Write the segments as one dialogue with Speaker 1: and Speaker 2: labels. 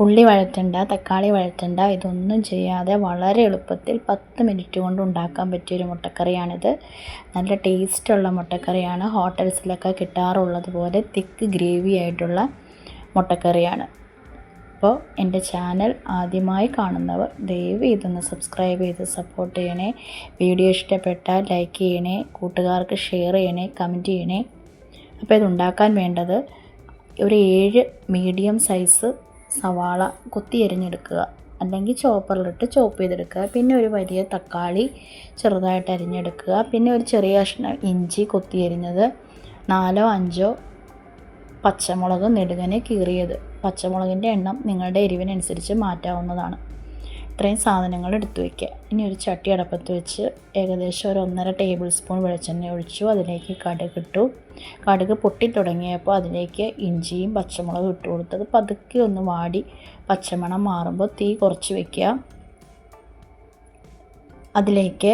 Speaker 1: ഉള്ളി വഴറ്റണ്ട, തക്കാളി വഴറ്റണ്ട, ഇതൊന്നും ചെയ്യാതെ വളരെ എളുപ്പത്തിൽ 10 മിനിറ്റ് കൊണ്ട് ഉണ്ടാക്കാൻ പറ്റിയൊരു മുട്ടക്കറിയാണിത്. നല്ല ടേസ്റ്റുള്ള മുട്ടക്കറിയാണ്. ഹോട്ടൽസിലൊക്കെ കിട്ടാറുള്ളത് പോലെ തിക്ക് ഗ്രേവി ആയിട്ടുള്ള മുട്ടക്കറിയാണ്. അപ്പോൾ എൻ്റെ ചാനൽ ആദ്യമായി കാണുന്നവർ ദയവ് ഇതൊന്ന് സബ്സ്ക്രൈബ് ചെയ്ത് സപ്പോർട്ട് ചെയ്യണേ. വീഡിയോ ഇഷ്ടപ്പെട്ടാൽ ലൈക്ക് ചെയ്യണേ, കൂട്ടുകാർക്ക് ഷെയർ ചെയ്യണേ, കമൻറ്റ് ചെയ്യണേ. അപ്പോൾ ഇതുണ്ടാക്കാൻ വേണ്ടത് ഒരു 7 മീഡിയം സൈസ് സവാള കൊത്തി അരിഞ്ഞെടുക്കുക, അല്ലെങ്കിൽ ചോപ്പറിലിട്ട് ചോപ്പ് ചെയ്തെടുക്കുക. പിന്നെ ഒരു വലിയ തക്കാളി ചെറുതായിട്ട് അരിഞ്ഞെടുക്കുക. പിന്നെ ഒരു ചെറിയ കഷ്ണം ഇഞ്ചി കൊത്തി അരിഞ്ഞത്, 4 5 പച്ചമുളക് നെടുകനെ കീറിയത്. പച്ചമുളകിൻ്റെ എണ്ണം നിങ്ങളുടെ എരിവിനനുസരിച്ച് മാറ്റാവുന്നതാണ്. ഇത്രയും സാധനങ്ങൾ എടുത്തു വയ്ക്കുക. ഇനി ഒരു ചട്ടി അടപ്പത്ത് വെച്ച് ഏകദേശം ഒരു 1.5 ടേബിൾ സ്പൂൺ വെളിച്ചെണ്ണ ഒഴിച്ചു. അതിലേക്ക് കടുക് ഇട്ടു. കടുക് പൊട്ടി തുടങ്ങിയപ്പോൾ അതിലേക്ക് ഇഞ്ചിയും പച്ചമുളകും ഇട്ട് കൊടുത്തത് പതുക്കെ ഒന്ന് വാടി പച്ചമണം മാറുമ്പോൾ തീ കുറച്ച് വയ്ക്കുക. അതിലേക്ക്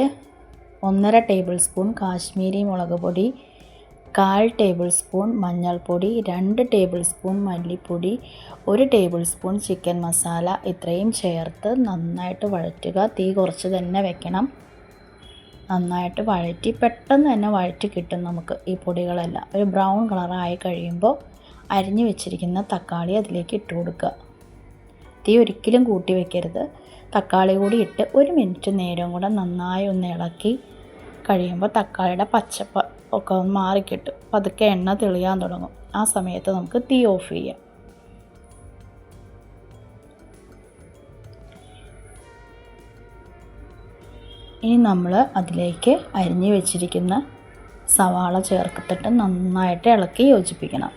Speaker 1: 1.5 ടേബിൾ സ്പൂൺ കാശ്മീരി മുളക് പൊടി, 1/4 ടേബിൾ സ്പൂൺ മഞ്ഞൾപ്പൊടി, 2 ടേബിൾ സ്പൂൺ മല്ലിപ്പൊടി, 1 ടേബിൾ സ്പൂൺ ചിക്കൻ മസാല, ഇത്രയും ചേർത്ത് നന്നായിട്ട് വഴറ്റുക. തീ കുറച്ച് തന്നെ വെക്കണം. നന്നായിട്ട് വഴറ്റി പെട്ടെന്ന് തന്നെ വഴറ്റി കിട്ടും നമുക്ക് ഈ പൊടികളെല്ലാം. ഒരു ബ്രൗൺ കളറായി കഴിയുമ്പോൾ അരിഞ്ഞു വെച്ചിരിക്കുന്ന തക്കാളി അതിലേക്ക് ഇട്ട് കൊടുക്കുക. തീ ഒരിക്കലും കൂട്ടി വയ്ക്കരുത്. തക്കാളി കൂടി ഇട്ട് 1 മിനിറ്റ് നേരം കൂടെ നന്നായി ഒന്ന് ഇളക്കി കഴിയുമ്പോൾ തക്കാളിയുടെ പച്ചപ്പ് ഒക്കെ ഒന്ന് മാറിക്കിട്ടും. പതുക്കെ എണ്ണ തെളിയാൻ തുടങ്ങും. ആ സമയത്ത് നമുക്ക് തീ ഓഫ് ചെയ്യാം. ഇനി നമ്മൾ അതിലേക്ക് അരിഞ്ഞു വെച്ചിരിക്കുന്ന സവാള ചേർത്തിട്ട് നന്നായിട്ട് ഇളക്കി യോജിപ്പിക്കണം.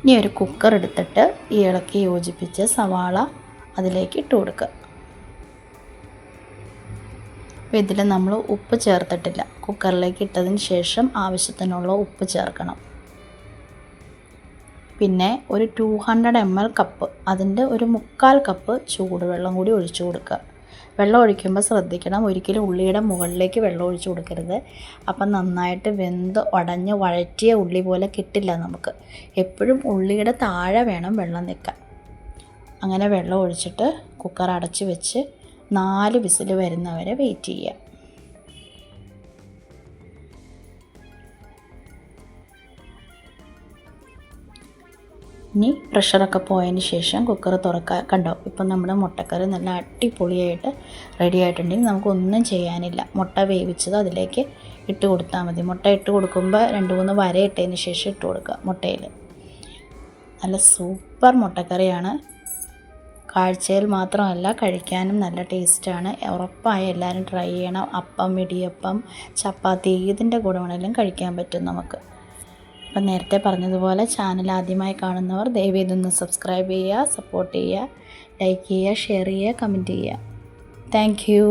Speaker 1: ഇനി ഒരു കുക്കർ എടുത്തിട്ട് ഈ ഇളക്കി യോജിപ്പിച്ച സവാള അതിലേക്ക് ഇട്ട് കൊടുക്കുക. അപ്പോൾ ഇതിൽ നമ്മൾ ഉപ്പ് ചേർത്തിട്ടില്ല. കുക്കറിലേക്ക് ഇട്ടതിന് ശേഷം ആവശ്യത്തിനുള്ള ഉപ്പ് ചേർക്കണം. പിന്നെ ഒരു 200 ml കപ്പ്, അതിൻ്റെ ഒരു 1/4 കപ്പ് ചൂടുവെള്ളം കൂടി ഒഴിച്ചു കൊടുക്കുക. വെള്ളം ഒഴിക്കുമ്പോൾ ശ്രദ്ധിക്കണം, ഒരിക്കലും ഉള്ളിയുടെ മുകളിലേക്ക് വെള്ളം ഒഴിച്ചു കൊടുക്കരുത്. അപ്പം നന്നായിട്ട് വെന്ത് ഉടഞ്ഞ് വഴറ്റിയ ഉള്ളി പോലെ കിട്ടില്ല നമുക്ക്. എപ്പോഴും ഉള്ളിയുടെ താഴെ വേണം വെള്ളം നിൽക്കാൻ. അങ്ങനെ വെള്ളം ഒഴിച്ചിട്ട് കുക്കർ അടച്ച് വെച്ച് 4 വിസിൽ വരുന്നവരെ വെയിറ്റ് ചെയ്യുക. ഇനി പ്രഷറൊക്കെ പോയതിന് ശേഷം കുക്കർ തുറക്കുക. കണ്ടോ, ഇപ്പം നമ്മുടെ മുട്ടക്കറി നല്ല അടിപൊളിയായിട്ട് റെഡി ആയിട്ടുണ്ടെങ്കിൽ നമുക്കൊന്നും ചെയ്യാനില്ല. മുട്ട വേവിച്ചത് അതിലേക്ക് ഇട്ട് കൊടുത്താൽ മതി. മുട്ട ഇട്ട് കൊടുക്കുമ്പോൾ 2-3 വര ഇട്ടതിന് ശേഷം ഇട്ട് കൊടുക്കുക. മുട്ടയിൽ നല്ല സൂപ്പർ മുട്ടക്കറിയാണ്. കാഴ്ചയിൽ മാത്രമല്ല കഴിക്കാനും നല്ല ടേസ്റ്റാണ്. ഉറപ്പായി എല്ലാവരും ട്രൈ ചെയ്യണം. അപ്പം, ഇടിയപ്പം, ചപ്പാത്തി ഇതിൻ്റെ കൂടെ വേണമെങ്കിലും കഴിക്കാൻ പറ്റും നമുക്ക്. അപ്പം നേരത്തെ പറഞ്ഞതുപോലെ ചാനൽ ആദ്യമായി കാണുന്നവർ ദയവ് ഇതൊന്ന് സബ്സ്ക്രൈബ് ചെയ്യുക, സപ്പോർട്ട് ചെയ്യുക, ലൈക്ക് ചെയ്യുക, ഷെയർ ചെയ്യുക, കമൻറ്റ് ചെയ്യുക. Thank you.